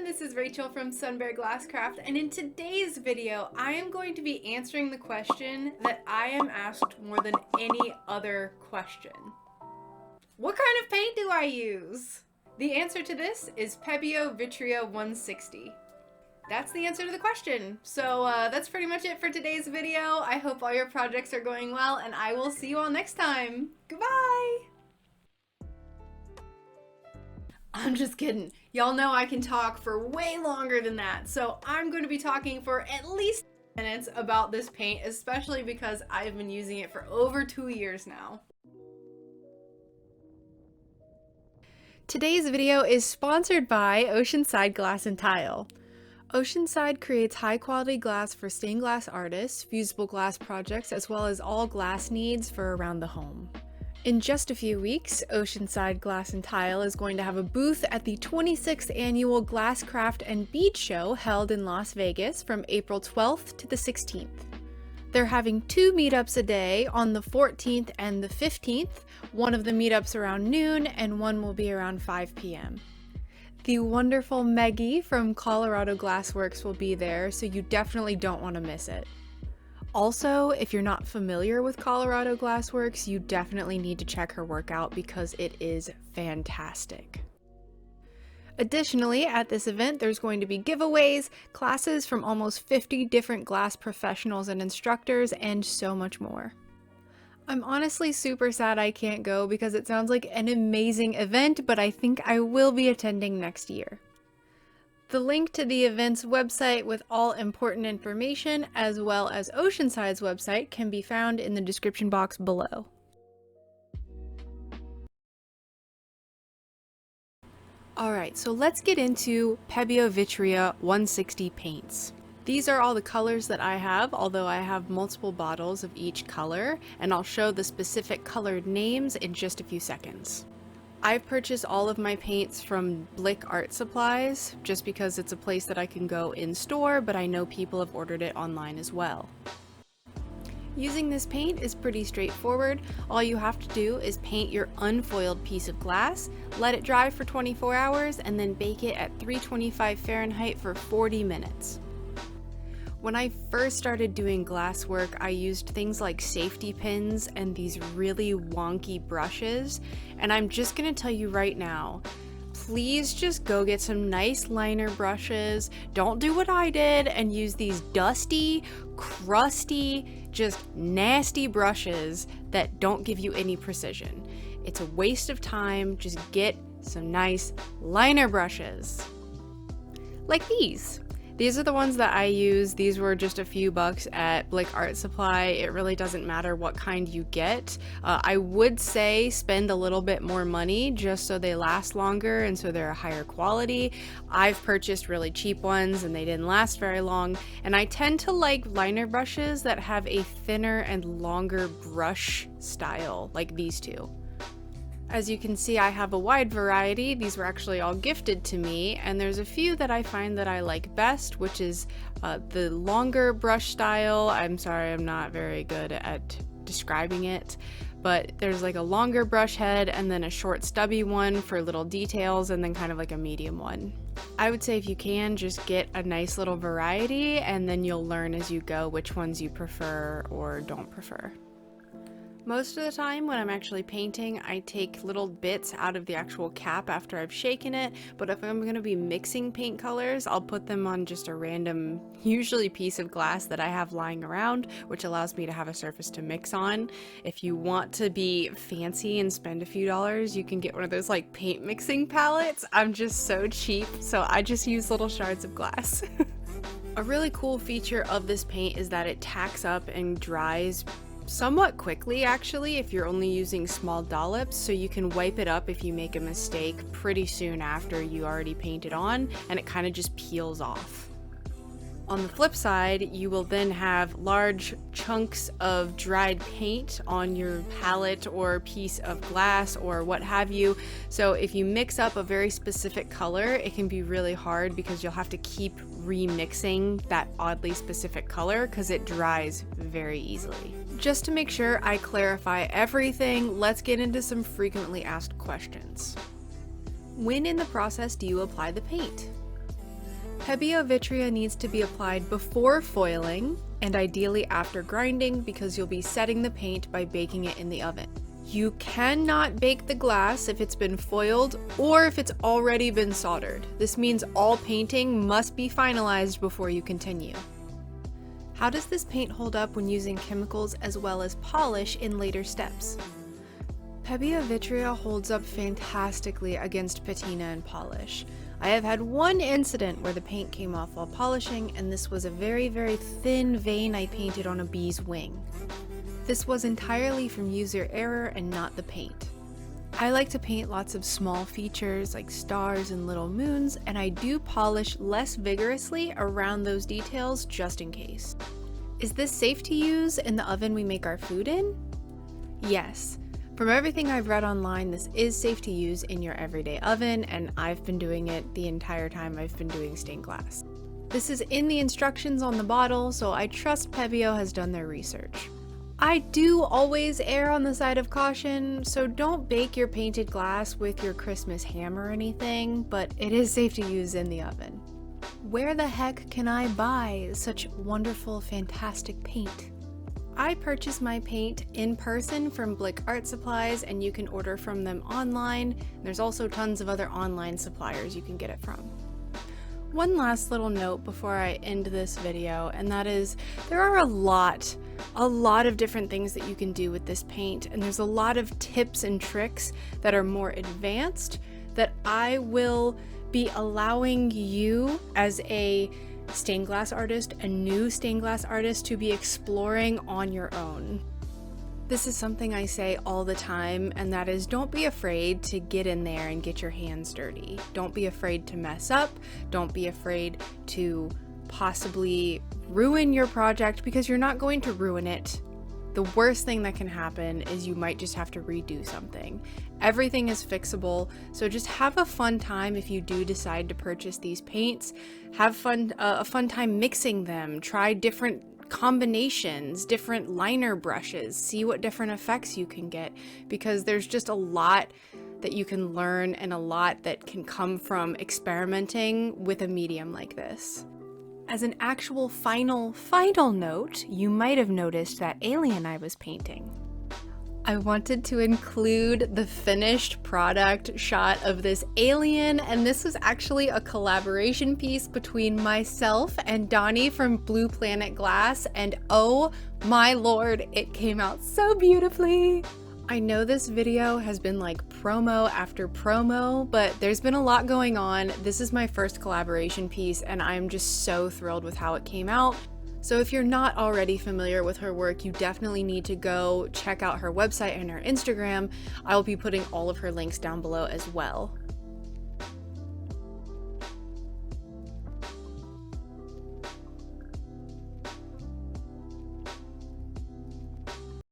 this is Rachel from SunBearGlassCraft, and in today's video, I am going to be answering the question that I am asked more than any other question. What kind of paint do I use? The answer to this is Pebeo Vitrea 160. That's the answer to the question. So that's pretty much it for today's video. I hope all your projects are going well, and I will see you all next time. Goodbye! I'm just kidding. Y'all know I can talk for way longer than that, so I'm going to be talking for at least minutes about this paint, especially because I've been using it for over 2 years now. Today's video is sponsored by Oceanside Glass and Tile. Oceanside creates high-quality glass for stained glass artists, fusible glass projects, as well as all glass needs for around the home. In just a few weeks, Oceanside Glass and Tile is going to have a booth at the 26th Annual Glasscraft and Bead Show held in Las Vegas from April 12th to the 16th. They're having 2 meetups a day on the 14th and the 15th, one of the meetups around noon and one will be around 5 p.m. The wonderful Meggie from Colorado Glassworks will be there, so you definitely don't want to miss it. Also, if you're not familiar with Colorado Glassworks, you definitely need to check her work out because it is fantastic. Additionally, at this event, there's going to be giveaways, classes from almost 50 different glass professionals and instructors, and so much more. I'm honestly super sad I can't go because it sounds like an amazing event, but I think I will be attending next year. The link to the event's website with all important information, as well as Oceanside's website, can be found in the description box below. Alright, so let's get into Pebeo Vitrea 160 paints. These are all the colors that I have, although I have multiple bottles of each color, and I'll show the specific colored names in just a few seconds. I've purchased all of my paints from Blick Art Supplies, just because it's a place that I can go in store, but I know people have ordered it online as well. Using this paint is pretty straightforward. All you have to do is paint your unfoiled piece of glass, let it dry for 24 hours, and then bake it at 325 Fahrenheit for 40 minutes. When I first started doing glass work, I used things like safety pins and these really wonky brushes, and I'm just gonna tell you right now, please just go get some nice liner brushes. Don't do what I did and use these dusty, crusty, just nasty brushes that don't give you any precision. It's a waste of time. Just get some nice liner brushes. Like these. These are the ones that I use. These were just a few bucks at Blick Art Supply. It really doesn't matter what kind you get. I would say spend a little bit more money just so they last longer and so they're a higher quality. I've purchased really cheap ones and they didn't last very long. And I tend to like liner brushes that have a thinner and longer brush style, like these two. As you can see, I have a wide variety. These were actually all gifted to me, and there's a few that I find that I like best, which is the longer brush style. I'm sorry, I'm not very good at describing it, but there's like a longer brush head and then a short stubby one for little details, and then kind of like a medium one. I would say if you can, just get a nice little variety, and then you'll learn as you go which ones you prefer or don't prefer. Most of the time when I'm actually painting, I take little bits out of the actual cap after I've shaken it, but if I'm going to be mixing paint colors, I'll put them on just a random, usually piece of glass that I have lying around, which allows me to have a surface to mix on. If you want to be fancy and spend a few dollars, you can get one of those like paint mixing palettes. I'm just so cheap, so I just use little shards of glass. A really cool feature of this paint is that it tacks up and dries somewhat quickly actually if you're only using small dollops, so you can wipe it up if you make a mistake pretty soon after you already painted on, and it kind of just peels off. On the flip side, you will then have large chunks of dried paint on your palette or piece of glass or what have you, so if you mix up a very specific color, it can be really hard because you'll have to keep remixing that oddly specific color because it dries very easily. Just to make sure I clarify everything, let's get into some frequently asked questions. When in the process do you apply the paint? Pebeo Vitrea needs to be applied before foiling, and ideally after grinding, because you'll be setting the paint by baking it in the oven. You cannot bake the glass if it's been foiled or if it's already been soldered. This means all painting must be finalized before you continue. How does this paint hold up when using chemicals as well as polish in later steps? Pebeo Vitrea holds up fantastically against patina and polish. I have had one incident where the paint came off while polishing, and this was a very, very thin vein I painted on a bee's wing. This was entirely from user error and not the paint. I like to paint lots of small features like stars and little moons, and I do polish less vigorously around those details just in case. Is this safe to use in the oven we make our food in? Yes. From everything I've read online, this is safe to use in your everyday oven, and I've been doing it the entire time I've been doing stained glass. This is in the instructions on the bottle, so I trust Pebeo has done their research. I do always err on the side of caution, so don't bake your painted glass with your Christmas ham or anything, but it is safe to use in the oven. Where the heck can I buy such wonderful, fantastic paint? I purchase my paint in person from Blick Art Supplies, and you can order from them online. There's also tons of other online suppliers you can get it from. One last little note before I end this video, and that is there are a lot of different things that you can do with this paint, and there's a lot of tips and tricks that are more advanced that I will be allowing you as a stained glass artist, a new stained glass artist, to be exploring on your own. This is something I say all the time, and that is don't be afraid to get in there and get your hands dirty. Don't be afraid to mess up. Don't be afraid to possibly ruin your project, because you're not going to ruin it. The worst thing that can happen is you might just have to redo something. Everything is fixable, so just have a fun time if you do decide to purchase these paints. Have a fun time mixing them. Try different combinations, different liner brushes, see what different effects you can get, because there's just a lot that you can learn and a lot that can come from experimenting with a medium like this. As an actual final note, you might have noticed that alien I was painting. I wanted to include the finished product shot of this alien, and this was actually a collaboration piece between myself and Donnie from Blueplanetglass, and oh my lord, it came out so beautifully! I know this video has been like promo after promo, but there's been a lot going on. This is my first collaboration piece, and I'm just so thrilled with how it came out. So if you're not already familiar with her work, you definitely need to go check out her website and her Instagram. I will be putting all of her links down below as well.